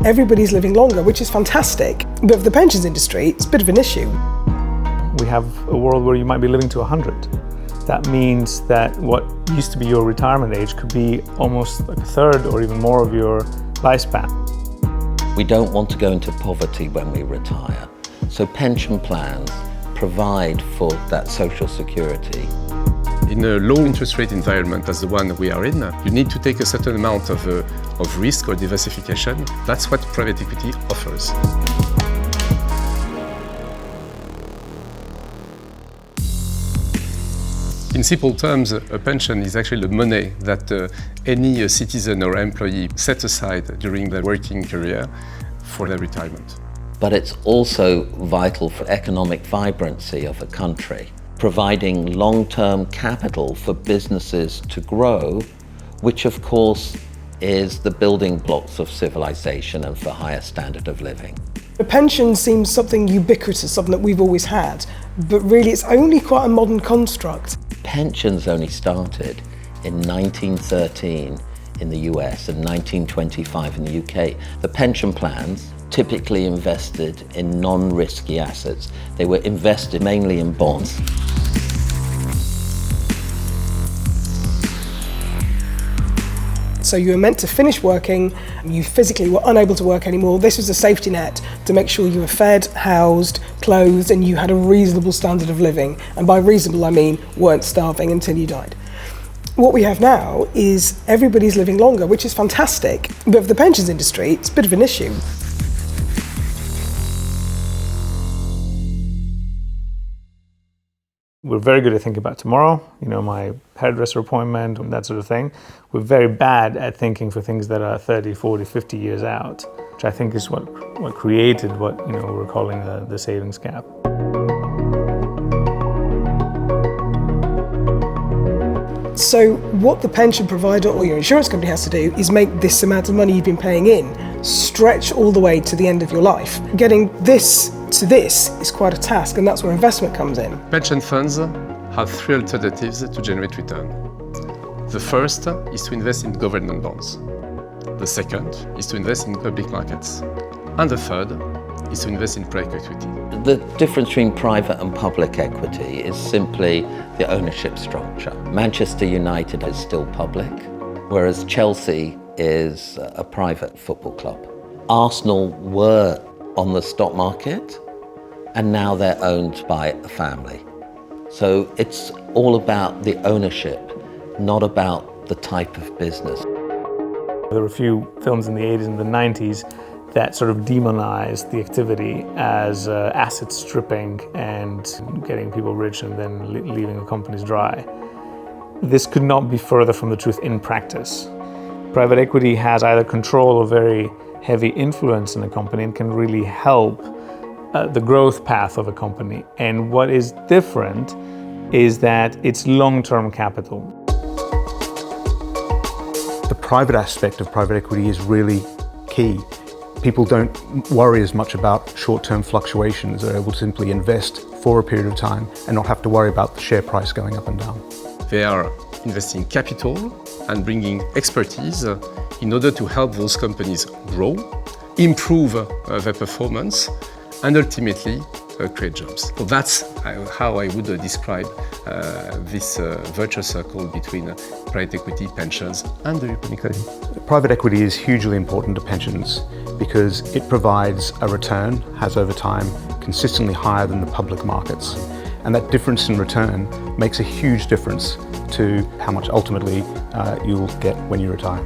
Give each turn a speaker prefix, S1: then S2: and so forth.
S1: everybody's living longer, which is fantastic. But for the pensions industry, it's a bit of an issue.
S2: We have a world where you might be living to 100. That means that what used to be your retirement age could be almost like a third or even more of your lifespan.
S3: We don't want to go into poverty when we retire. So pension plans provide for that social security.
S4: In a low interest rate environment as the one we are in, you need to take a certain amount of risk or diversification. That's what private equity offers. In simple terms, a pension is actually the money that any citizen or employee sets aside during their working career for their retirement.
S3: But it's also vital for economic vibrancy of a country, providing long-term capital for businesses to grow, which of course is the building blocks of civilization and for higher standard of living.
S1: The pension seems something ubiquitous, something that we've always had, but really it's only quite a modern construct.
S3: Pensions only started in 1913 in the US and 1925 in the UK. The pension plans typically invested in non-risky assets. They were invested mainly in bonds.
S1: So you were meant to finish working, you physically were unable to work anymore. This was a safety net to make sure you were fed, housed, clothed, and you had a reasonable standard of living. And by reasonable, I mean weren't starving until you died. What we have now is everybody's living longer, which is fantastic. But for the pensions industry, it's a bit of an issue.
S2: We're very good at thinking about tomorrow, my hairdresser appointment and that sort of thing. We're very bad at thinking for things that are 30, 40, 50 years out, which I think is what created what we're calling the savings gap.
S1: So what the pension provider or your insurance company has to do is make this amount of money you've been paying in stretch all the way to the end of your life. Getting this to this is quite a task, and that's where investment comes in.
S4: Pension funds have three alternatives to generate return. The first is to invest in government bonds. The second is to invest in public markets. And the third is to invest in private equity.
S3: The difference between private and public equity is simply the ownership structure. Manchester United is still public, whereas Chelsea is a private football club. Arsenal were on the stock market, and now they're owned by a family. So it's all about the ownership, not about the type of business.
S2: There were a few films in the 80s and the 90s that sort of demonized the activity as asset stripping and getting people rich and then leaving the companies dry. This could not be further from the truth in practice. Private equity has either control or very heavy influence in a company and can really help the growth path of a company. And what is different is that it's long-term capital.
S5: The private aspect of private equity is really key. People don't worry as much about short-term fluctuations. They're able to simply invest for a period of time and not have to worry about the share price going up and down.
S4: They are investing capital and bringing expertise in order to help those companies grow, improve their performance, and ultimately create jobs. So that's how I would describe this virtuous circle between private equity, pensions, and the European economy.
S5: Private equity is hugely important to pensions because it provides a return, has over time consistently higher than the public markets. And that difference in return makes a huge difference to how much ultimately you'll get when you retire.